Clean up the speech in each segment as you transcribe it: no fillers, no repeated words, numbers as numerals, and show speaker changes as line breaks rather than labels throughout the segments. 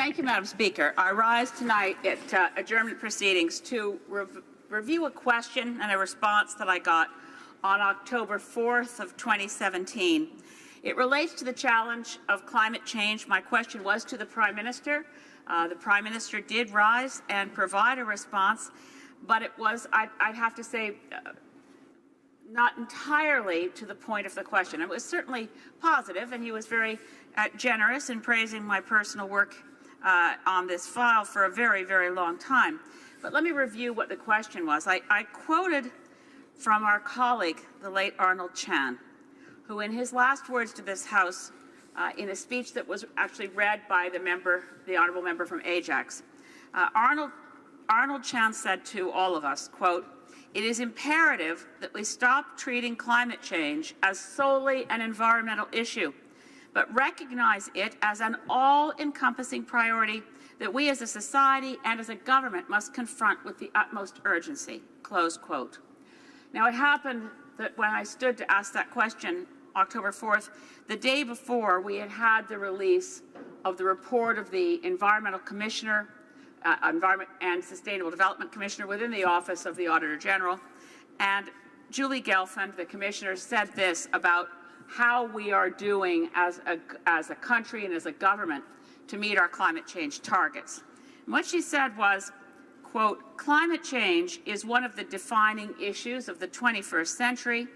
Thank you, Madam Speaker. I rise tonight at adjournment proceedings to review a question and a response that I got on October 4th of 2017. It relates to the challenge of climate change. My question was to the Prime Minister. The Prime Minister did rise and provide a response, but it was, I'd have to say, not entirely to the point of the question. It was certainly positive, and he was very generous in praising my personal work on this file for a very, very long time. But let me review what the question was. I quoted from our colleague, the late Arnold Chan, who in his last words to this House, in a speech that was actually read by the honourable member from Ajax, Arnold Chan said to all of us, quote, "It is imperative that we stop treating climate change as solely an environmental issue, but recognize it as an all-encompassing priority that we as a society and as a government must confront with the utmost urgency," close quote. Now, it happened that when I stood to ask that question, October 4th, the day before, we had had the release of the report of the Environmental Commissioner, Environment and Sustainable Development Commissioner within the Office of the Auditor General, and Julie Gelfand, the Commissioner, said this about how we are doing as a country and as a government to meet our climate change targets. And what she said was, quote, "Climate change is one of the defining issues of the 21st century.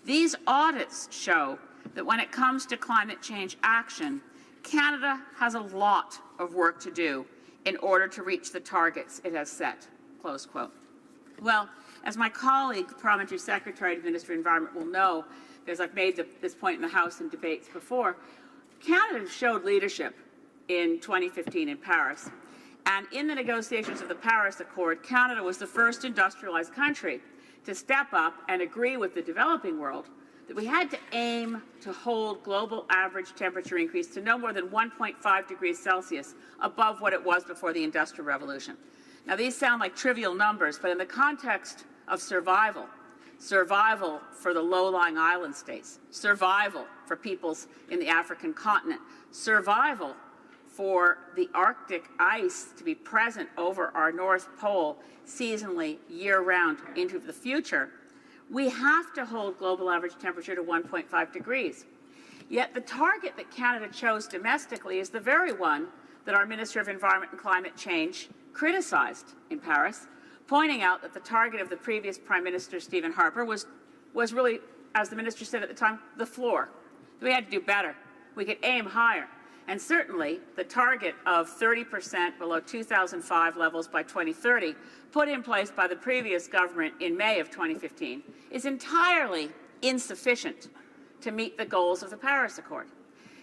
These audits show that when it comes to climate change action, Canada has a lot of work to do in order to reach the targets it has set," close quote. Well, as my colleague, the Parliamentary Secretary to the Ministry of Environment will know, because I've made this point in the House in debates before, Canada showed leadership in 2015 in Paris. And in the negotiations of the Paris Accord, Canada was the first industrialized country to step up and agree with the developing world that we had to aim to hold global average temperature increase to no more than 1.5 degrees Celsius above what it was before the Industrial Revolution. Now, these sound like trivial numbers, but in the context of survival for the low-lying island states, survival for peoples in the African continent, survival for the Arctic ice to be present over our North Pole seasonally, year-round into the future, we have to hold global average temperature to 1.5 degrees. Yet the target that Canada chose domestically is the very one that our Minister of Environment and Climate Change criticized in Paris, pointing out that the target of the previous Prime Minister, Stephen Harper, was really, as the Minister said at the time, the floor. We had to do better. We could aim higher. And certainly, the target of 30% below 2005 levels by 2030, put in place by the previous government in May of 2015, is entirely insufficient to meet the goals of the Paris Accord.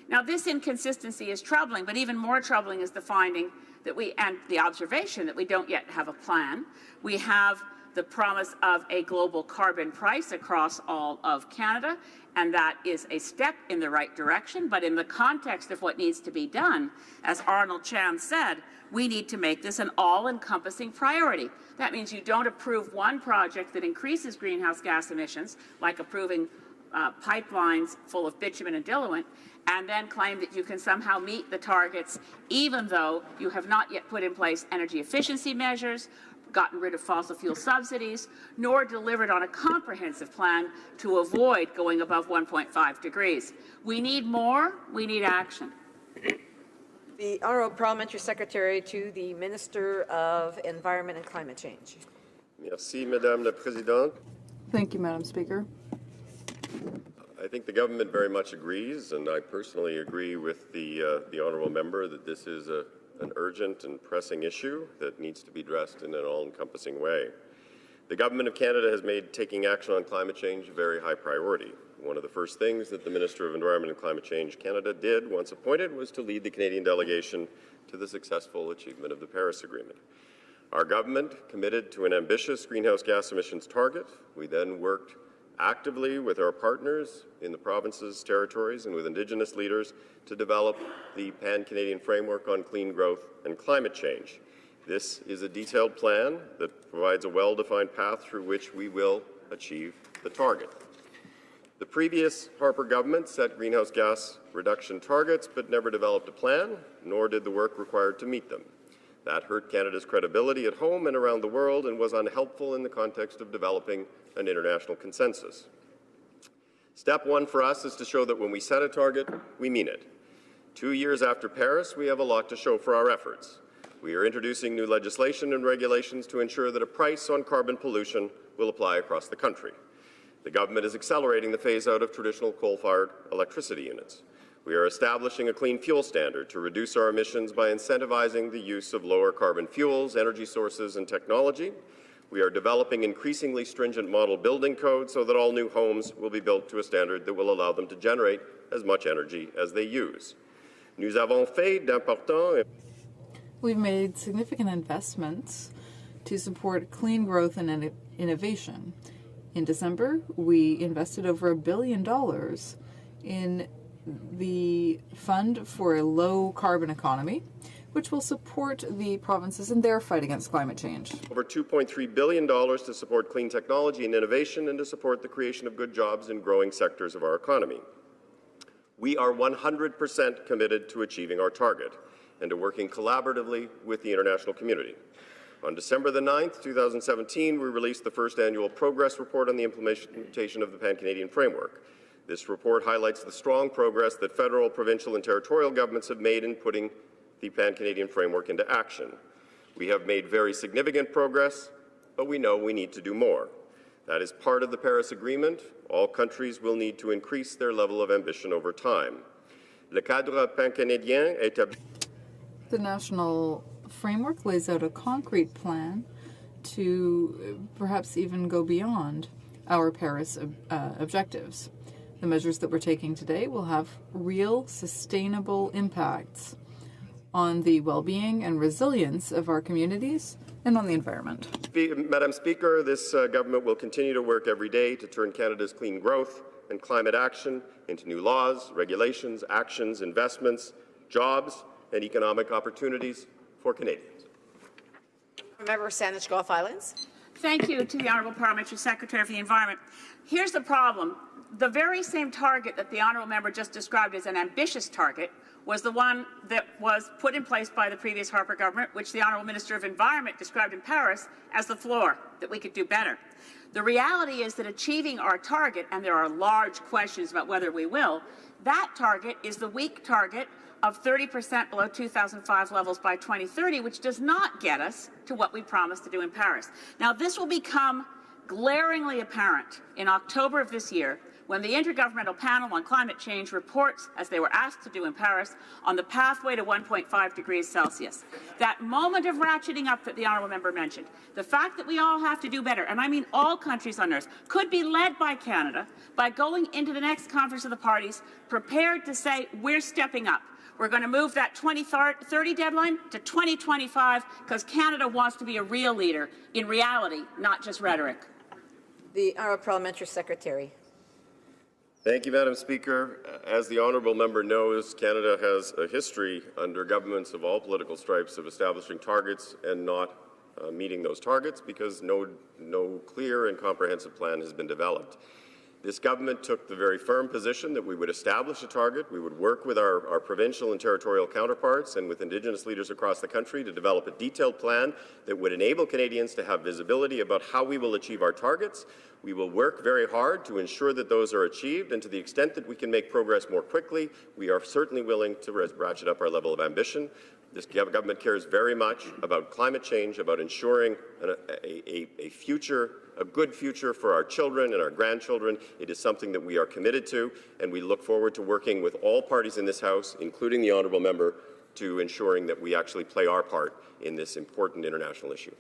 Now, this inconsistency is troubling, but even more troubling is the finding that and the observation that we don't yet have a plan. We have the promise of a global carbon price across all of Canada, and that is a step in the right direction. But in the context of what needs to be done, as Arnold Chan said, we need to make this an all-encompassing priority. That means you don't approve one project that increases greenhouse gas emissions, like approving pipelines full of bitumen and diluent, and then claim that you can somehow meet the targets even though you have not yet put in place energy efficiency measures, gotten rid of fossil fuel subsidies, nor delivered on a comprehensive plan to avoid going above 1.5 degrees. We need more. We need action.
The Honourable Parliamentary Secretary to the Minister of Environment and Climate Change.
Merci, Madame la Présidente.
Thank you, Madam Speaker.
I think the government very much agrees, and I personally agree with the honourable member that this is an urgent and pressing issue that needs to be addressed in an all-encompassing way. The Government of Canada has made taking action on climate change a very high priority. One of the first things that the Minister of Environment and Climate Change Canada did, once appointed, was to lead the Canadian delegation to the successful achievement of the Paris Agreement. Our government committed to an ambitious greenhouse gas emissions target. We then worked actively with our partners in the provinces, territories, and with Indigenous leaders to develop the Pan-Canadian Framework on Clean Growth and Climate Change. This is a detailed plan that provides a well-defined path through which we will achieve the target. The previous Harper government set greenhouse gas reduction targets but never developed a plan, nor did the work required to meet them. That hurt Canada's credibility at home and around the world and was unhelpful in the context of developing an international consensus. Step one for us is to show that when we set a target, we mean it. 2 years after Paris, we have a lot to show for our efforts. We are introducing new legislation and regulations to ensure that a price on carbon pollution will apply across the country. The government is accelerating the phase-out of traditional coal-fired electricity units. We are establishing a clean fuel standard to reduce our emissions by incentivizing the use of lower carbon fuels, energy sources, and technology. We are developing increasingly stringent model building codes so that all new homes will be built to a standard that will allow them to generate as much energy as they use. Nous avons fait d'importants.
We've made significant investments to support clean growth and innovation. In December, we invested over $1 billion in the Fund for a Low Carbon Economy, which will support the provinces in their fight against climate change.
Over $2.3 billion to support clean technology and innovation and to support the creation of good jobs in growing sectors of our economy. We are 100% committed to achieving our target and to working collaboratively with the international community. On December the 9th, 2017, we released the first annual progress report on the implementation of the Pan-Canadian Framework. This report highlights the strong progress that federal, provincial, and territorial governments have made in putting the Pan-Canadian Framework into action. We have made very significant progress, but we know we need to do more. That is part of the Paris Agreement. All countries will need to increase their level of ambition over time. Le cadre pan-canadien établi.
The national framework lays out a concrete plan to perhaps even go beyond our Paris objectives. The measures that we're taking today will have real, sustainable impacts on the well-being and resilience of our communities and on the environment.
Madam Speaker, this government will continue to work every day to turn Canada's clean growth and climate action into new laws, regulations, actions, investments, jobs, and economic opportunities for Canadians.
Member Saanich Gulf Islands.
Thank you to the Honourable Parliamentary Secretary for the Environment. Here's the problem. The very same target that the Honourable Member just described as an ambitious target was the one that was put in place by the previous Harper government, which the Honourable Minister of Environment described in Paris as the floor, that we could do better. The reality is that achieving our target, and there are large questions about whether we will, that target is the weak target of 30% below 2005 levels by 2030, which does not get us to what we promised to do in Paris. Now, this will become glaringly apparent in October of this year when the Intergovernmental Panel on Climate Change reports, as they were asked to do in Paris, on the pathway to 1.5 degrees Celsius. That moment of ratcheting up that the Honourable Member mentioned, the fact that we all have to do better, and I mean all countries on earth, could be led by Canada by going into the next Conference of the Parties prepared to say, we're stepping up. We're going to move that 2030 deadline to 2025 because Canada wants to be a real leader in reality, not just rhetoric.
The Honourable Parliamentary Secretary.
Thank you, Madam Speaker. As the honourable member knows, Canada has a history under governments of all political stripes of establishing targets and not meeting those targets because no clear and comprehensive plan has been developed. This government took the very firm position that we would establish a target, we would work with our provincial and territorial counterparts and with Indigenous leaders across the country to develop a detailed plan that would enable Canadians to have visibility about how we will achieve our targets. We will work very hard to ensure that those are achieved, and to the extent that we can make progress more quickly, we are certainly willing to ratchet up our level of ambition. This government cares very much about climate change, about ensuring a good future for our children and our grandchildren. It is something that we are committed to, and we look forward to working with all parties in this House, including the honourable member, to ensuring that we actually play our part in this important international issue.